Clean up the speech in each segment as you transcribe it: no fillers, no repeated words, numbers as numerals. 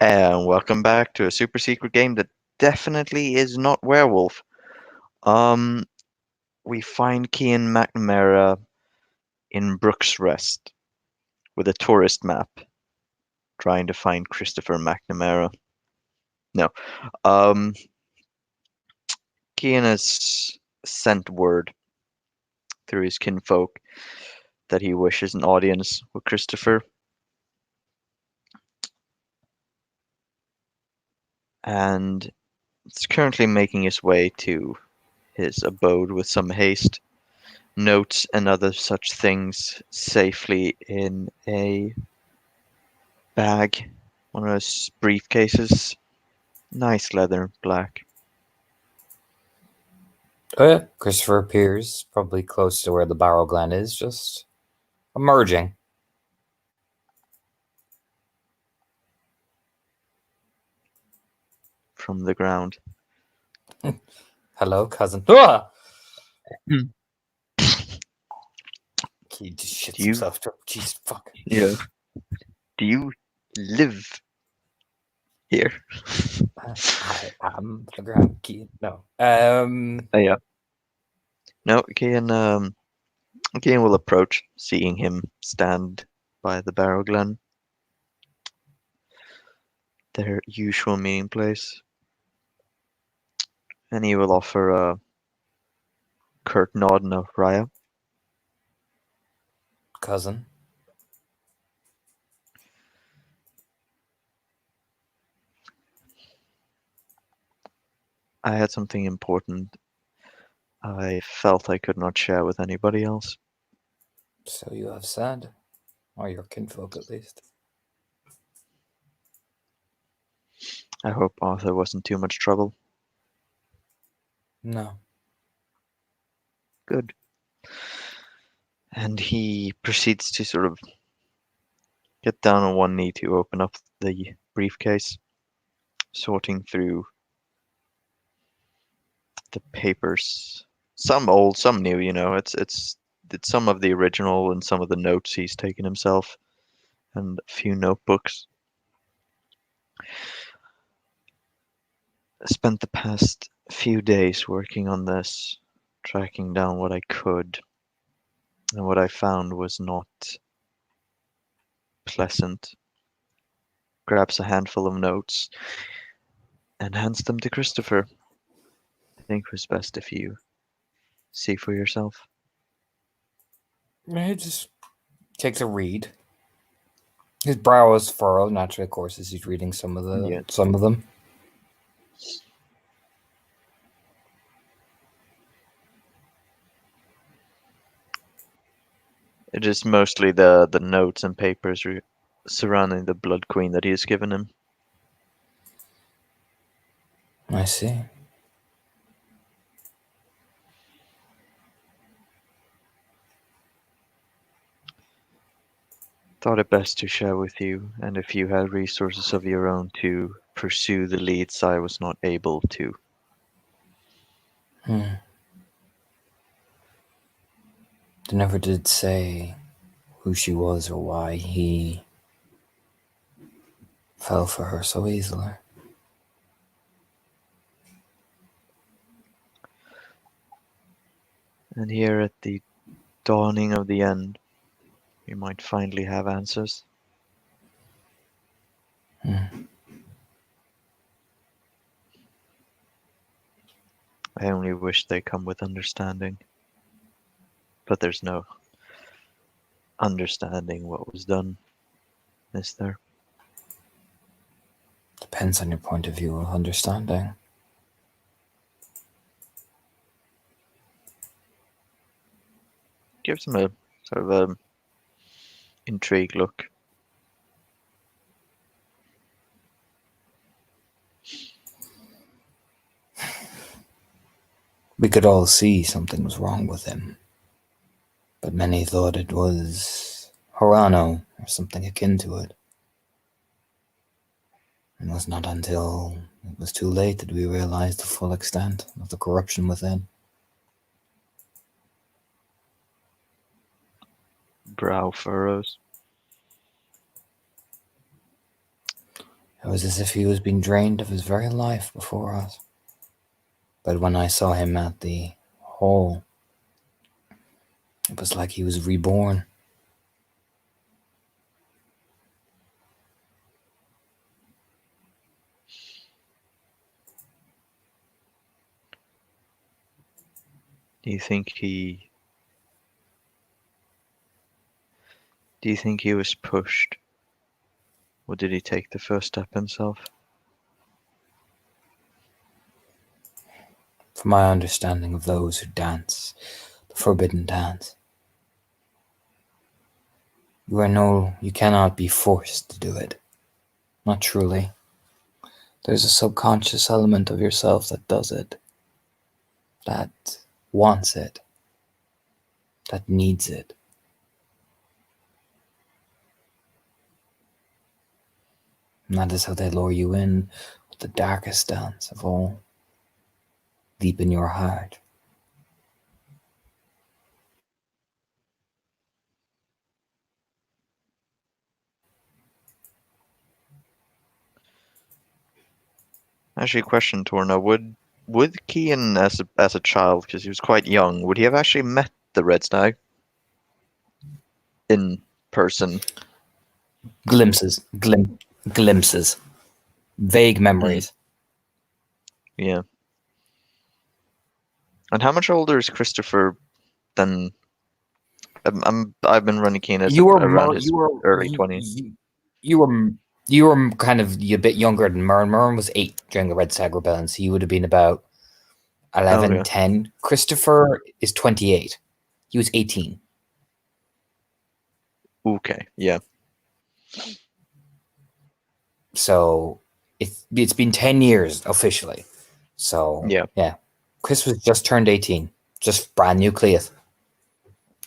And welcome back to a super secret game that definitely is not werewolf. Um, we find Cian McNamara in Brooks Rest with a tourist map, trying to find Christopher McNamara. No, um, Cian has sent word through his kinfolk that he wishes an audience with Christopher, and is currently making his way to his abode with some haste. Notes and other such things safely in a bag, one of those briefcases. Nice leather, black. Oh yeah, Christopher appears probably close to where the barrow glen is, just emerging. From the ground. Hello, cousin. Ah! Hmm. He just shits Do you, himself. Jeez, fuck. yeah, do you live here? I am the ground key. No. Yeah. No, Kian will approach, seeing him stand by the Barrow Glen, their usual meeting place, and he will offer a curt nod and a Raya. cousin. I had something important I felt I could not share with anybody else. So you have said, or your kinfolk at least. I hope Arthur wasn't too much trouble. No. Good. And he proceeds to sort of get down on one knee to open up the briefcase, sorting through the papers. Some old, some new, it's some of the original and some of the notes he's taken himself and a few notebooks. I spent the past few days working on this, tracking down what I could, and what I found was not pleasant. Grabs a handful of notes and hands them to Christopher. I think it was best if you see for yourself. He just takes a read. His brow is furrowed, naturally, of course, as he's reading Yeah. some of them. It is mostly the notes and papers surrounding the Blood Queen that he has given him. I see. Thought it best to share with you, and if you had resources of your own to pursue the leads I was not able to. Hmm. They never did say who she was or why he fell for her so easily. And here at the dawning of the end, we might finally have answers. Hmm. I only wish they come with understanding. But there's no understanding what was done, is there? Depends on your point of view of understanding. Gives him a sort of a intrigued look. We could all see something was wrong with him, but many thought it was Horano or something akin to it. It was not until it was too late that we realized the full extent of the corruption within. Brow furrows. It was as if he was being drained of his very life before us. But when I saw him at the hole, it was like he was reborn. Do you think he do you think he was pushed, or did he take the first step himself? From my understanding of those who dance, the forbidden dance, you cannot be forced to do it. Not truly. There's a subconscious element of yourself that does it, that wants it, that needs it. And that is how they lure you in with the darkest dance of all, deep in your heart. Actually, a question, Torna. Would Kian, as a child, because he was quite young, would he have actually met the Red Stag in person? Glimpses, glimpses, vague Hmm. memories. Yeah. And how much older is Christopher than I've been running Kian as You were around Mer- his early you, 20s. you were you were kind of a bit younger than Mern. Mern was 8 during the Red Stag Rebellion, so you would have been about Oh 11, yeah. 10. Christopher is 28. He was 18. Okay. Yeah. So it's been 10 years officially. So Yeah. yeah, Chris was just turned 18, just brand new Cleath.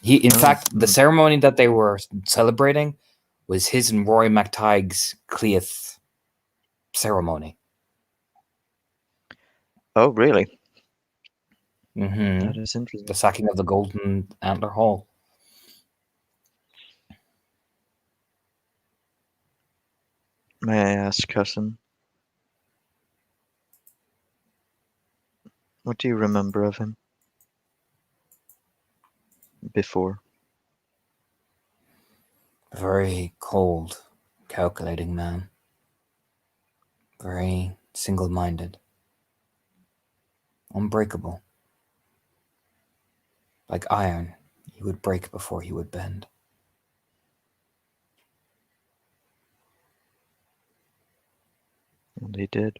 In Oh. fact, the ceremony that they were celebrating was his and Rory McTighe's Cleath ceremony. Oh, really? Mm-hmm. That is interesting. The sacking of the Golden Antler Hall. May I ask, cousin, what do you remember of him before? A very cold, calculating man. Very single-minded. Unbreakable. Like iron, he would break before he would bend. And he did.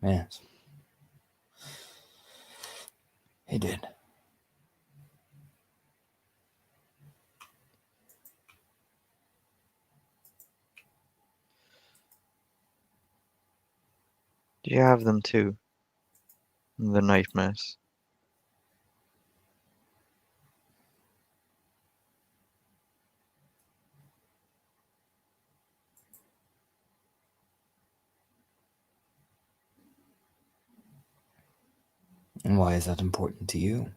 Yes, he did. Do you have them too? The nightmares. And why is that important to you?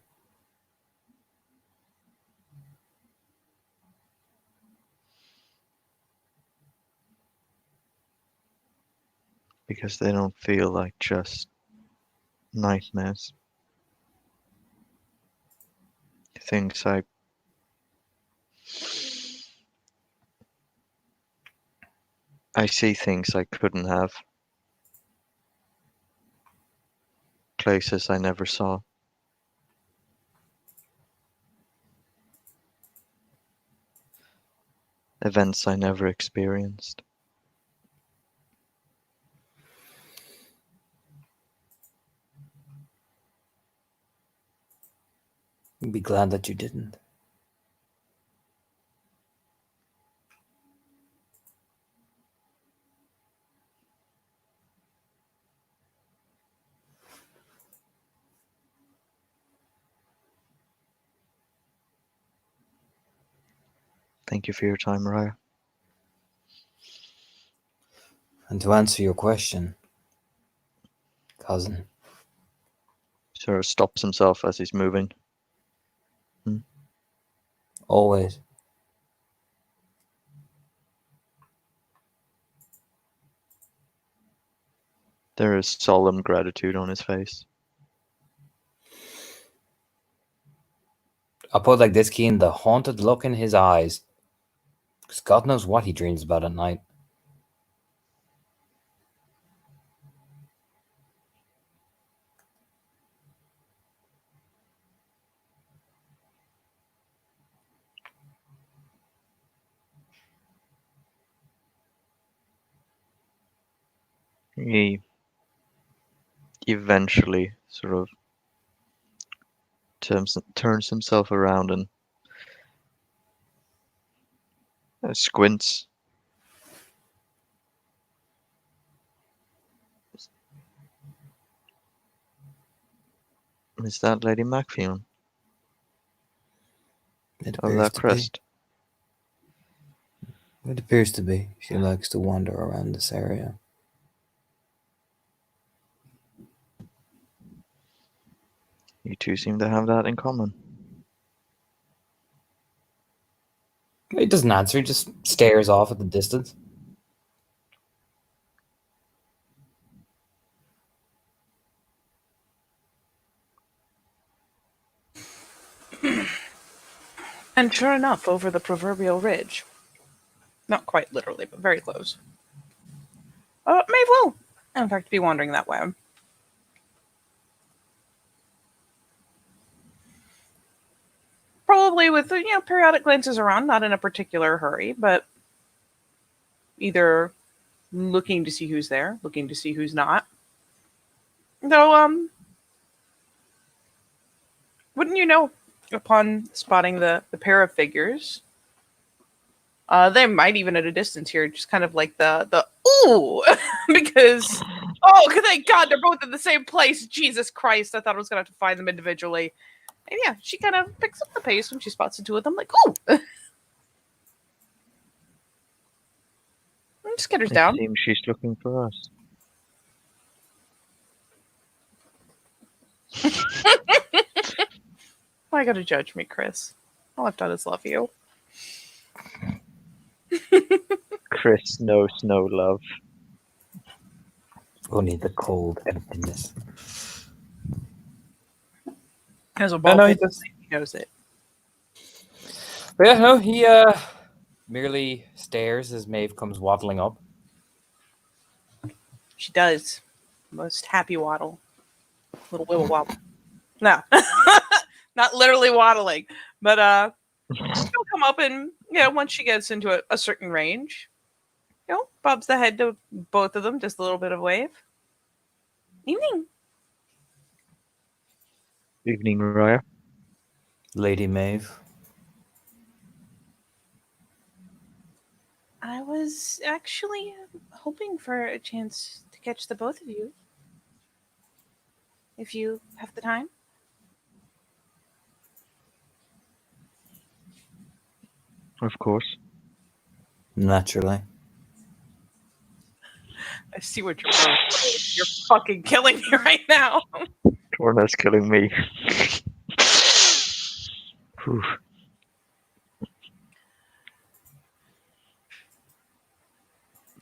Because they don't feel like just nightmares. Things I see things I couldn't have. Places I never saw. Events I never experienced. You'd be glad that you didn't. Thank you for your time, Mariah. And to answer your question, cousin, Sort of stops himself as he's moving. Hmm. always. There is solemn gratitude on his face. I'll put it like this, Keen, the haunted look in his eyes. Because God knows what he dreams about at night. He eventually sort of turns himself around and squints. Is that Lady Macpheon It of appears that to be. crest? It appears to be. She likes to wander around this area. You two seem to have that in common. He doesn't answer, he just stares off at the distance. And sure enough, over the proverbial ridge, not quite literally, but very close, Maeve will, in fact, be wandering that way. Probably with, periodic glances around, not in a particular hurry, but either looking to see who's there, looking to see who's not. Though, wouldn't you know, upon spotting the pair of figures, they might even at a distance here, just kind of like the ooh, because thank God they're both in the same place. Jesus Christ, I thought I was gonna have to find them individually. And yeah, she kind of picks up the pace when she spots the two of them, like ooh, just skitters It down. seems she's looking for us. Why gotta judge me, Chris? All I've done is love you. Chris knows no love. Only the cold emptiness. As a No, ball no, he full, does. he knows it. But yeah, no, he merely stares as Maeve comes waddling up. She does. Most happy waddle. Little wibble wobble. No. Not literally waddling. But she'll come up and, once she gets into a certain range, bobs the head to both of them, just a little bit of wave. Evening. Evening, Raya. Lady Maeve. I was actually hoping for a chance to catch the both of you. If you have the time. Of course. Naturally. I see what you're doing. You're fucking killing me right now. Torna's killing me. Whew.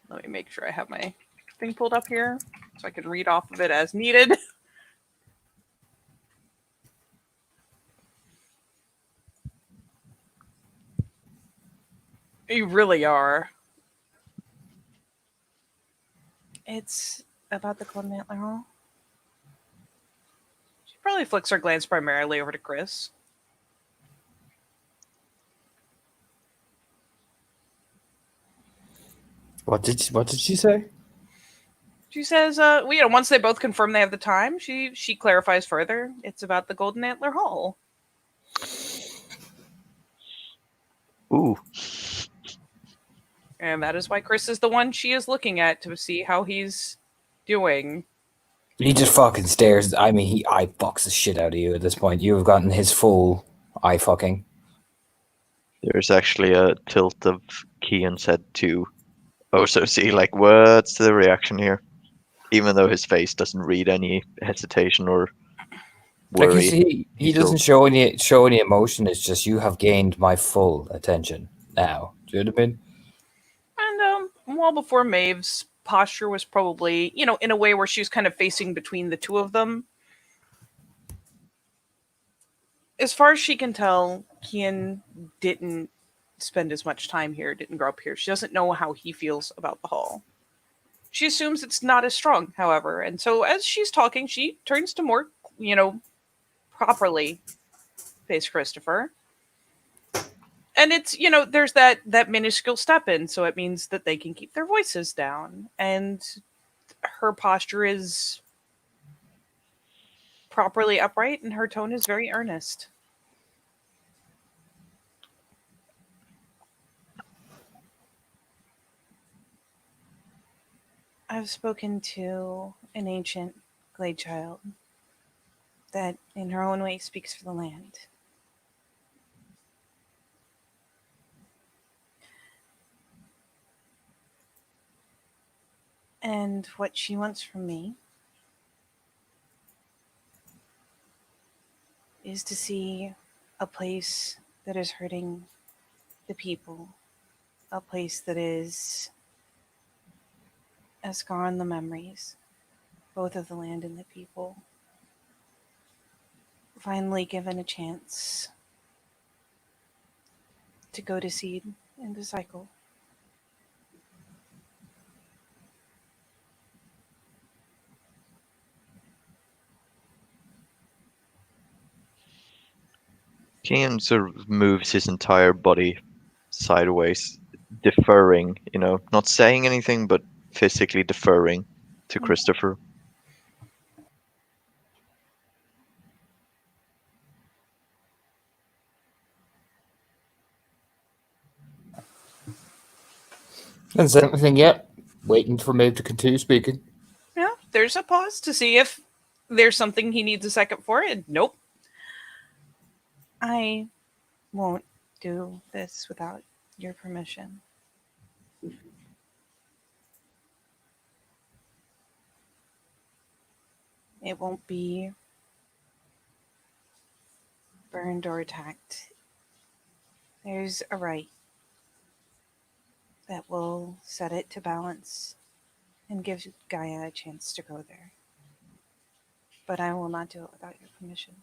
Let me make sure I have my thing pulled up here so I can read off of it as needed. You really are. It's about the Golden Antler Hall. She probably flicks her glance primarily over to Chris. What did she say? She says, once they both confirm they have the time, she clarifies further. It's about the Golden Antler Hall. Ooh. And that is why Chris is the one she is looking at to see how he's doing. He just fucking stares. I mean, he eye fucks the shit out of you at this point. You have gotten his full eye fucking. There's actually a tilt of Kian's head too. Oh, so see, like, what's the reaction here? Even though his face doesn't read any hesitation or Like worry, he he's still doesn't show any emotion. It's just you have gained my full attention now. Do you know what I mean? And well before Maeve's posture was probably, in a way where she was kind of facing between the two of them. As far as she can tell, Kian didn't spend as much time here, didn't grow up here. She doesn't know how he feels about the hall. She assumes it's not as strong, however, and so as she's talking, she turns to more, properly face Christopher. And it's, there's that minuscule step in, so it means that they can keep their voices down. And her posture is properly upright and her tone is very earnest. I've spoken to an ancient glade child that, in her own way, speaks for the land. And what she wants from me is to see a place that is hurting the people, a place that is a scar on the memories, both of the land and the people, finally given a chance to go to seed and to cycle. Kian sort of moves his entire body sideways, deferring, not saying anything, but physically deferring to Christopher. Hasn't said anything yet. Waiting for Maeve to continue speaking. Yeah, there's a pause to see if there's something he needs a second for. And nope. I won't do this without your permission. It won't be burned or attacked. There's a rite that will set it to balance and give Gaia a chance to go there. But I will not do it without your permission.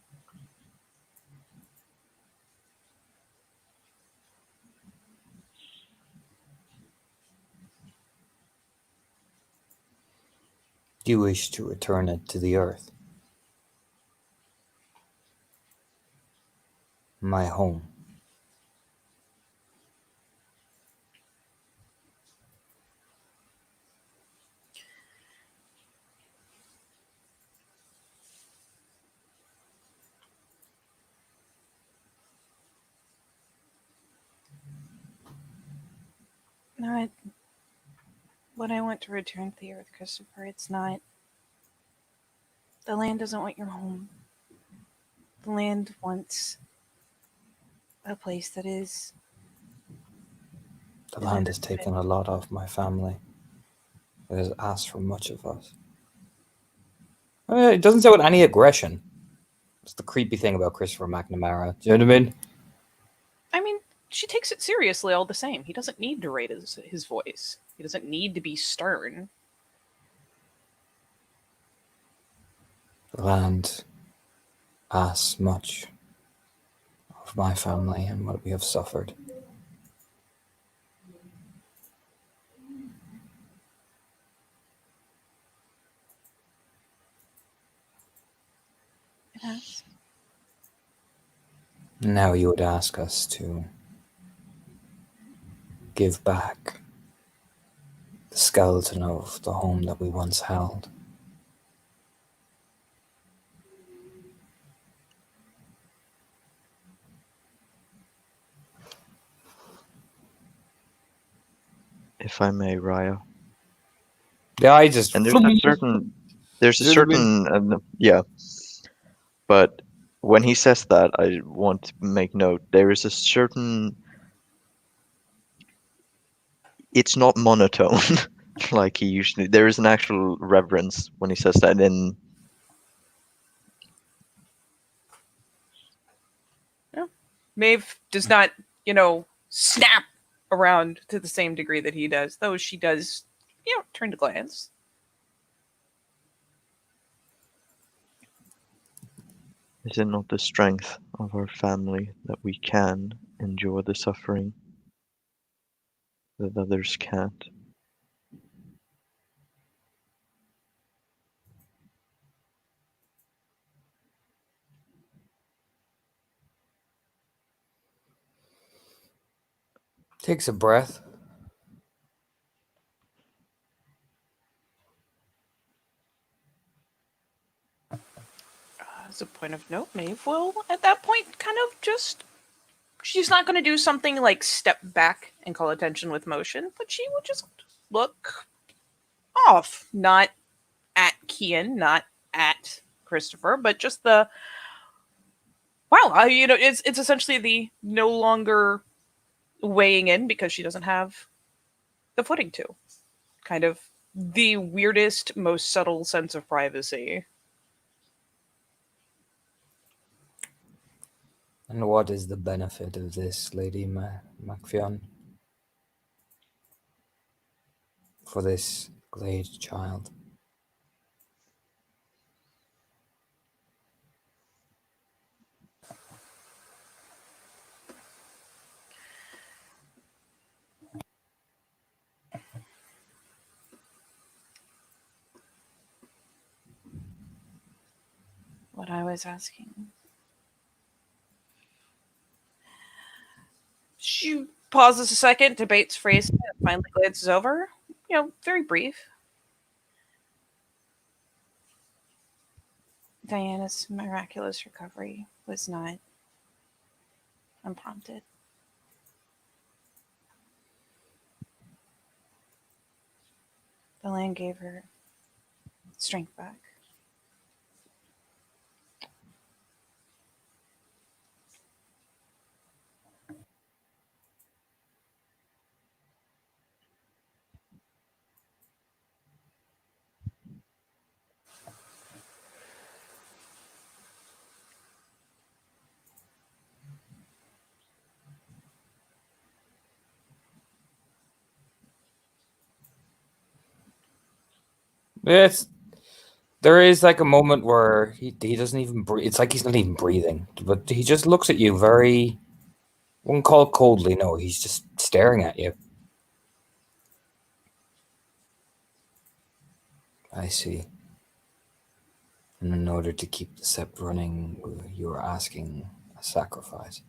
Do you wish to return it to the earth? My home. Not what I want to return to the earth, Christopher. It's not. The land doesn't want your home. The land wants a place that is. The land has taken a lot of my family. It has asked for much of us. It doesn't say with any aggression. It's the creepy thing about Christopher McNamara. Do you know what I mean? I mean, she takes it seriously all the same. He doesn't need to raise his voice. He doesn't need to be stern. The land asks much of my family and what we have suffered. It has. Now you would ask us to give back the skeleton of the home that we once held. If I may, Raya. Yeah, I just. And there's a You know what I mean? certain, yeah. But when he says that, I want to make note. There is a certain. It's not monotone, like he usually. There is an actual reverence when he says that. And Yeah. Maeve does not, snap around to the same degree that he does, though she does turn to glance. Is it not the strength of our family that we can endure the suffering that others can't? Takes a breath. As a point of note, Maeve will, at that point, kind of just. She's not going to do something like step back and call attention with motion, but she will just look off. Not at Kian, not at Christopher, but just the. Wow, it's essentially the no longer weighing in because she doesn't have the footing to. Kind of the weirdest, most subtle sense of privacy. And what is the benefit of this, Lady Macfion, for this Glade child? What I was asking. She pauses a second, debates phrasing, and finally glances over. Very brief. Diana's miraculous recovery was not unprompted. The land gave her strength back. Yes, there is like a moment where he doesn't even breathe. It's like he's not even breathing, but he just looks at you very. Wouldn't call it coldly. No, he's just staring at you. I see. And in order to keep the sept running, you are asking a sacrifice.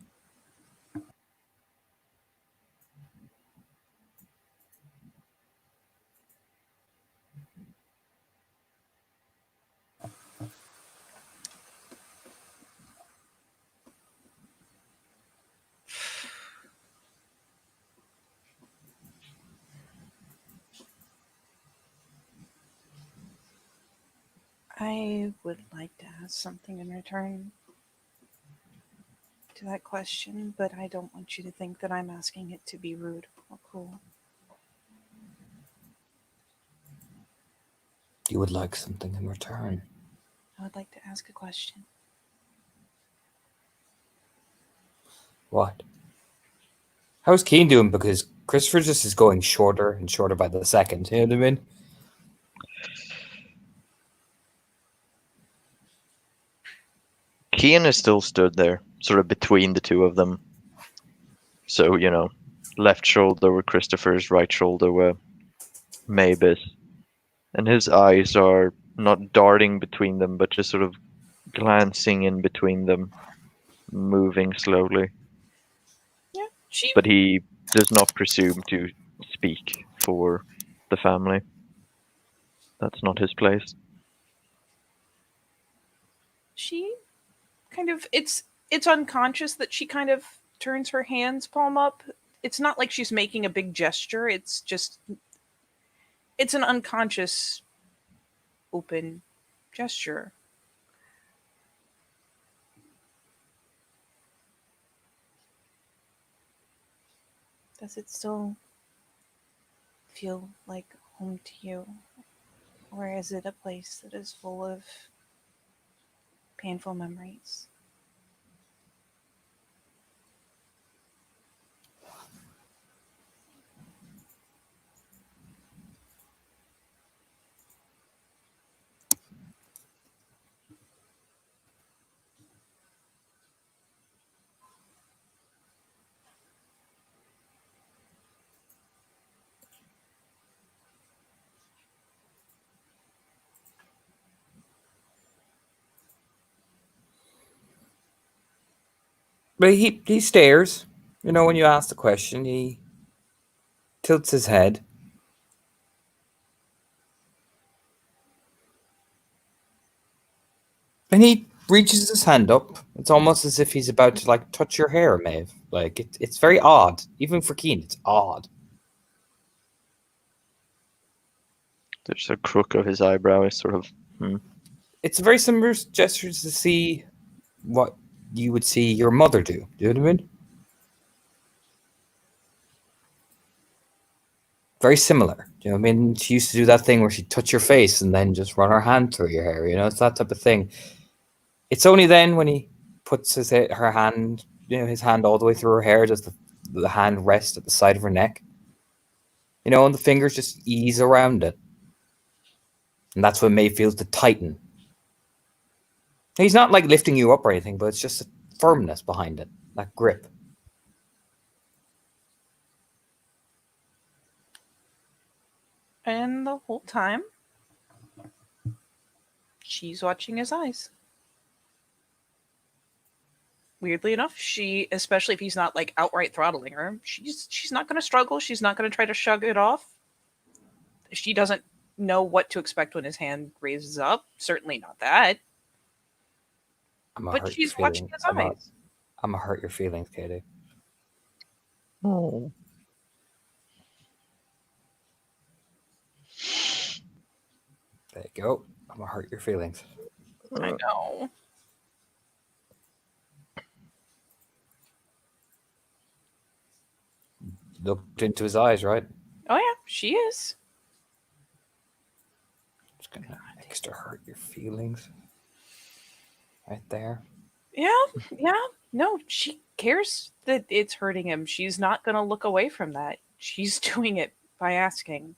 I would like to ask something in return to that question, but I don't want you to think that I'm asking it to be rude or cruel. You would like something in return. I would like to ask a question. What? How's Keen doing? Because Christopher just is going shorter and shorter by the second. You know what I mean? Kian is still stood there, sort of between the two of them. So, left shoulder where Christopher's, right shoulder where Mavis. And his eyes are not darting between them, but just sort of glancing in between them, moving slowly. Yeah, she But he does not presume to speak for the family. That's not his place. she kind of it's unconscious that she kind of turns her hands palm up. It's not like she's making a big gesture. It's an unconscious open gesture. Does it still feel like home to you? Or is it a place that is full of painful memories? But he stares. You know, when you ask the question, he tilts his head. And he reaches his hand up. It's almost as if he's about to like touch your hair, Maeve. Like it's very odd. Even for Keen, it's odd. There's a crook of his eyebrow is sort of, hmm. It's a very similar gesture to see what you would see your mother do. Do you know what I mean? Very similar. Do you know what I mean? She used to do that thing where she'd touch your face and then just run her hand through your hair. You know, it's that type of thing. It's only then when he puts her hand, you know, his hand all the way through her hair, does the hand rest at the side of her neck. You know, and the fingers just ease around it. And that's when May feels the tighten. He's not like lifting you up or anything, but it's just a firmness behind it, that grip. And the whole time, she's watching his eyes. Weirdly enough, she, especially if he's not like outright throttling her, she's not going to struggle. She's not going to try to shrug it off. She doesn't know what to expect when his hand raises up. Certainly not that. I'm gonna But hurt your she's watching feelings. his eyes. I'm gonna hurt your feelings, Katie. Oh. There you go. I'm gonna hurt your feelings. I know. Looked into his eyes, right? Oh yeah, she is. Just gonna extra hurt your feelings. Right there. Yeah, yeah. No, she cares that it's hurting him. She's not going to look away from that. She's doing it by asking.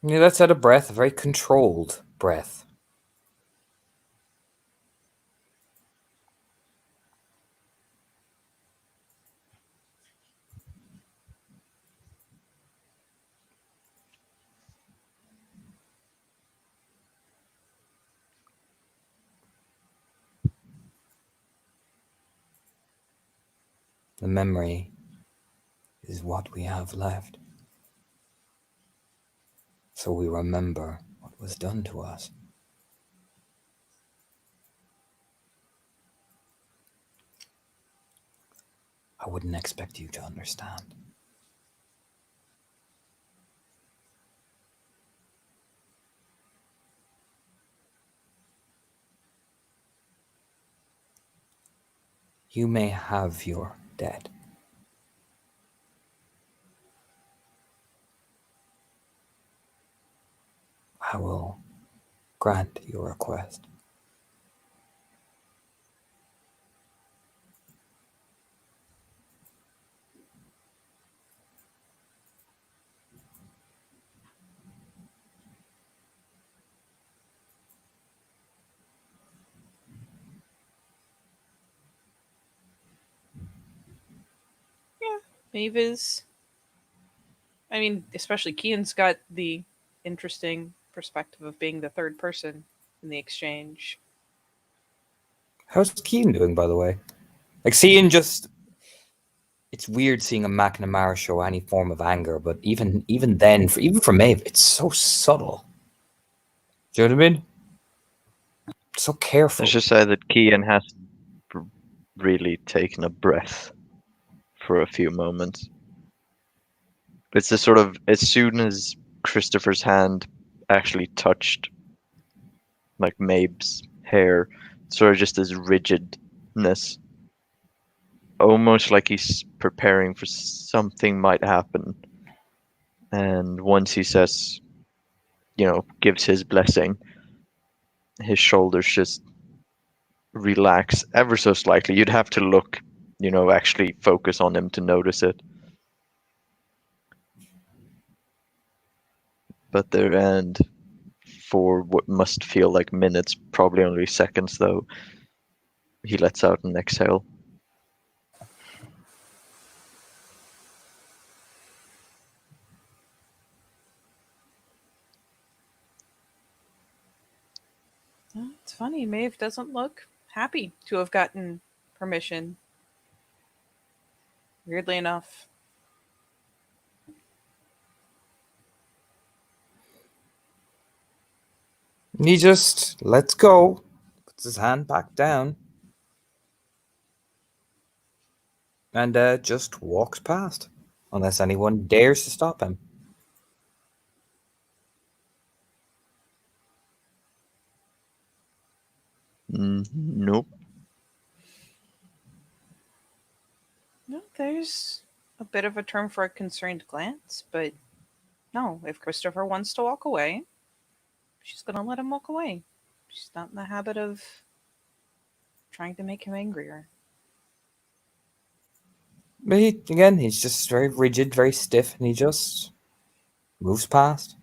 Yeah, let's out a breath, a very controlled breath. The memory is what we have left. So we remember what was done to us. I wouldn't expect you to understand. You may have your debt. I will grant your request. Yeah, Mavis. I mean, especially Kian's got the interesting perspective of being the third person in the exchange. How's Keen doing, by the way? Like seeing just it's weird seeing a McNamara show any form of anger, but even then, even for Maeve, it's so subtle. Do you know what I mean? So Let's careful. just say that Kian has r- really taken a breath for a few moments. It's the sort of, as soon as Christopher's hand actually touched like Mabe's hair, sort of just this rigidness, almost like he's preparing for something might happen. And once he says, gives his blessing, his shoulders just relax ever so slightly. You'd have to look, actually focus on him to notice it. But there, and for what must feel like minutes, probably only seconds though, he lets out an exhale. funny. Maeve doesn't look happy to have gotten permission, weirdly enough. He just lets go, puts his hand back down, and just walks past, unless anyone dares to stop him. Nope. No, there's a bit of a term for a concerned glance, but no, if Christopher wants to walk away, she's gonna let him walk away. She's not in the habit of trying to make him angrier. But again, he's just very rigid, very stiff, and he just moves past.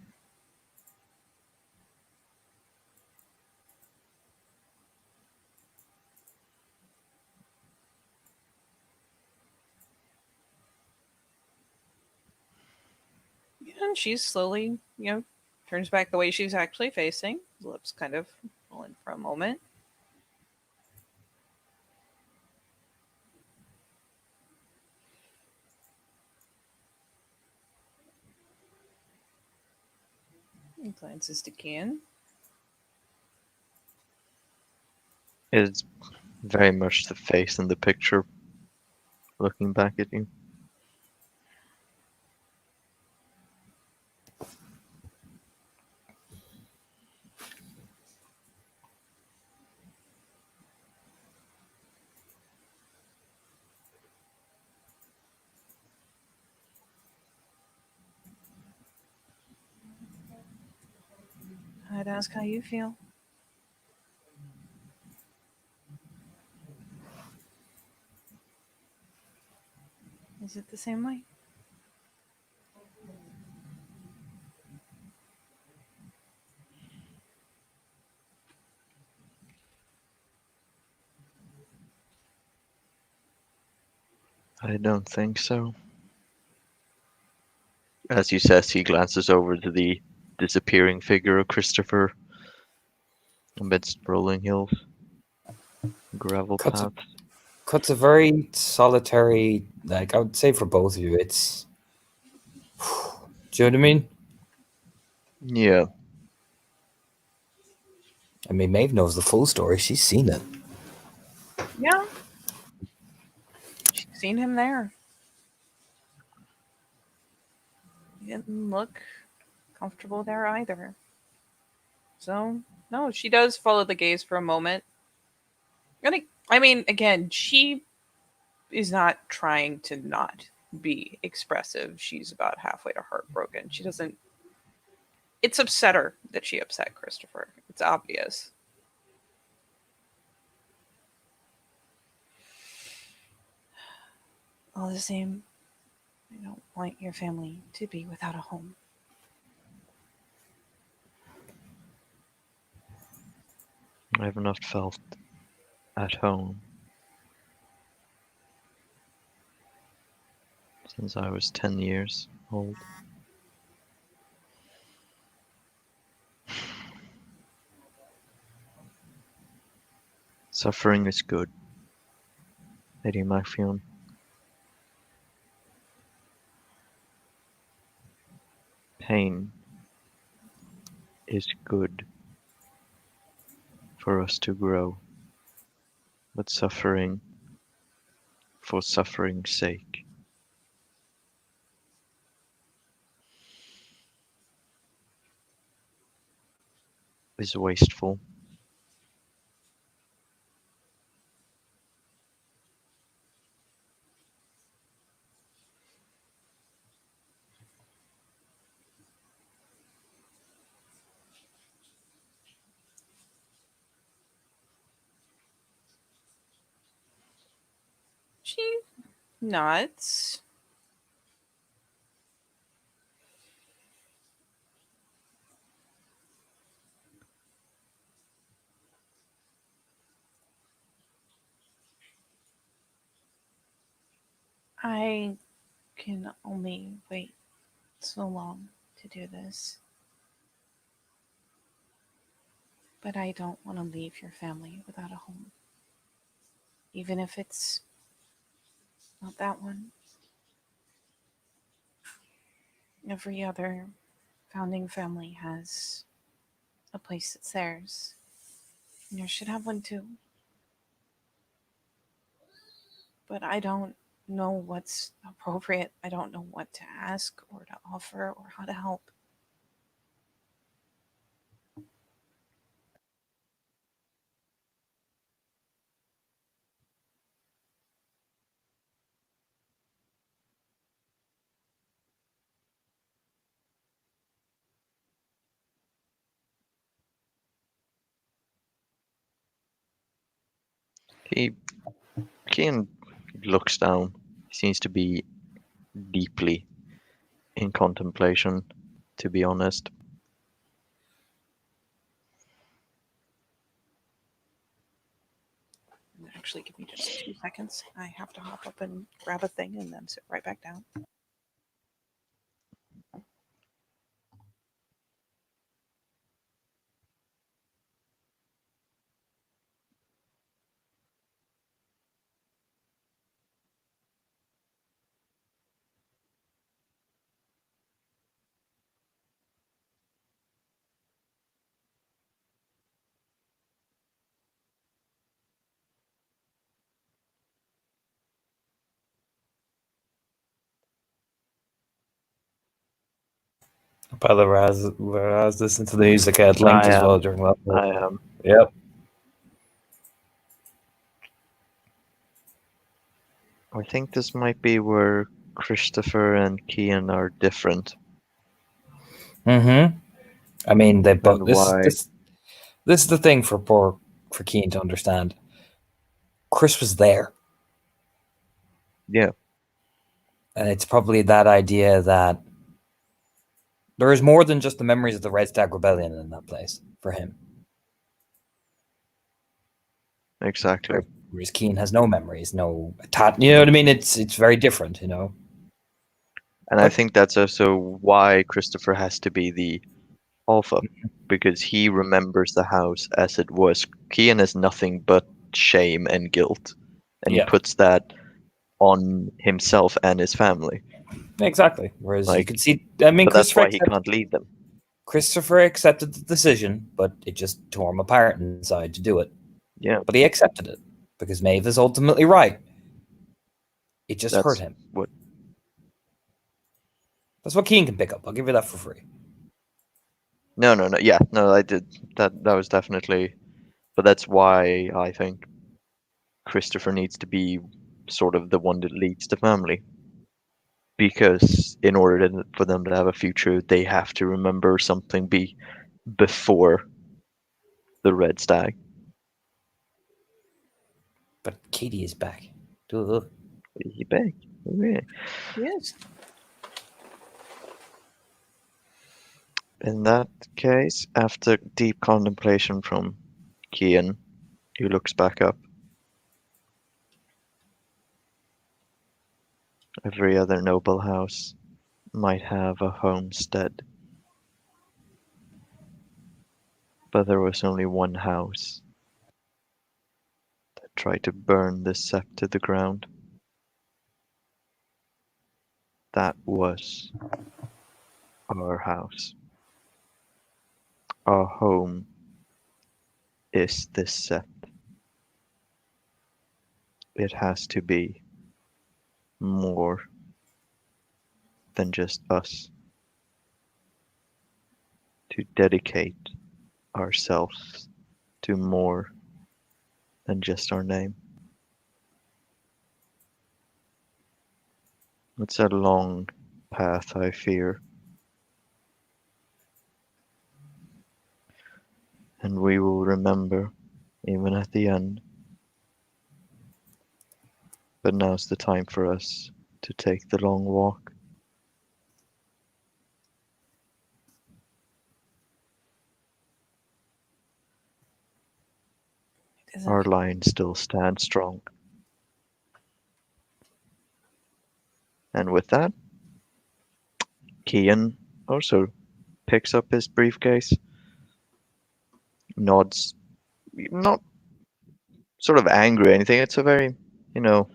And she's slowly, turns back the way she's actually facing. Lips kind of roll in for a moment. And glances to Kian. It's very much the face in the picture looking back at you. I'd ask how you feel. Is it the same way? I don't think so. As you says, he glances over to the disappearing figure of Christopher amidst rolling hills, gravel Cuts paths. cuts a very solitary, like I would say for both of you, it's. Do you know what I mean? Yeah, I mean, Maeve knows the full story. She's seen it. Yeah, she's seen him there. He didn't look comfortable there either. So, no, she does follow the gaze for a moment. I mean, again, she is not trying to not be expressive. She's about halfway to heartbroken. She doesn't. It's upset her that she upset Christopher. It's obvious. All the same, I don't want your family to be without a home. I've not felt at home since I was 10 years old. Suffering is good, Lady Mafion. Pain is good for us to grow, but suffering for suffering's sake is wasteful. She nods. I can only wait so long to do this. But I don't want to leave your family without a home. Even if it's not that one. Every other founding family has a place that's theirs. And yours should have one too. But I don't know what's appropriate. I don't know what to ask or to offer or how to help. He Kian looks down. He seems to be deeply in contemplation, to be honest. Actually, give me just 2 seconds. I have to hop up and grab a thing and then sit right back down. By the Raz listen to the music I had linked I as well am. during that. I am. Yep. I think this might be where Christopher and Kian are different, Mm-hmm. I mean, they both. and why. This is the thing for Keen to understand. Chris was there, Yeah, and it's probably that idea that there is more than just the memories of the Red Stag Rebellion in that place for him. exactly. Whereas Keen has no memories, no attach. You know what I mean? It's very different, you know. And I But think that's also why Christopher has to be the alpha, because he remembers the house as it was. Kian has nothing but shame and guilt, and he yeah, puts that on himself and his family. exactly. Whereas you Like, can see, I mean, but that's why he can't leave them. Christopher accepted the decision, but it just tore him apart inside to do it. Yeah, But he accepted it because Maeve is ultimately right. It just hurt that's him. what. That's what Keen can pick up. I'll give you that for free. No, no, no. Yeah, no, I did that. That was definitely. But that's why I think Christopher needs to be sort of the one that leads the family. Because in order for them to have a future, they have to remember something before the red stag. But Katie is back. Duh. He big. Yeah. Yes. In that case, after deep contemplation from Kian, who looks back up, every other noble house might have a homestead, but there was only one house that tried to burn this sept to the ground. That was our house. Our home is this sept. It has to be more than just us, to dedicate ourselves to more than just our name. It's a long path, I fear, and we will remember even at the end. But now's the time for us to take the long walk. It isn't. Our line still stands strong. And with that, Kian also picks up his briefcase nods, not sort of angry or anything. It's a very, you know,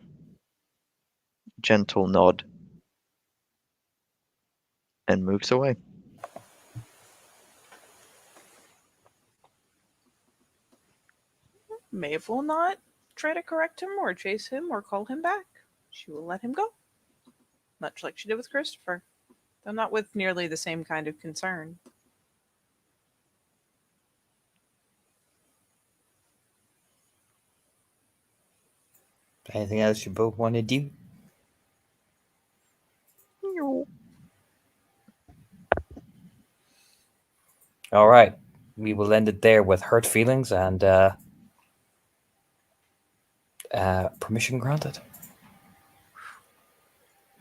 gentle nod and moves away. Maeve will not try to correct him or chase him or call him back. She will let him go, much like she did with Christopher, though not with nearly the same kind of concern. Anything else you both want to do? All right. We will end it there with hurt feelings and permission granted.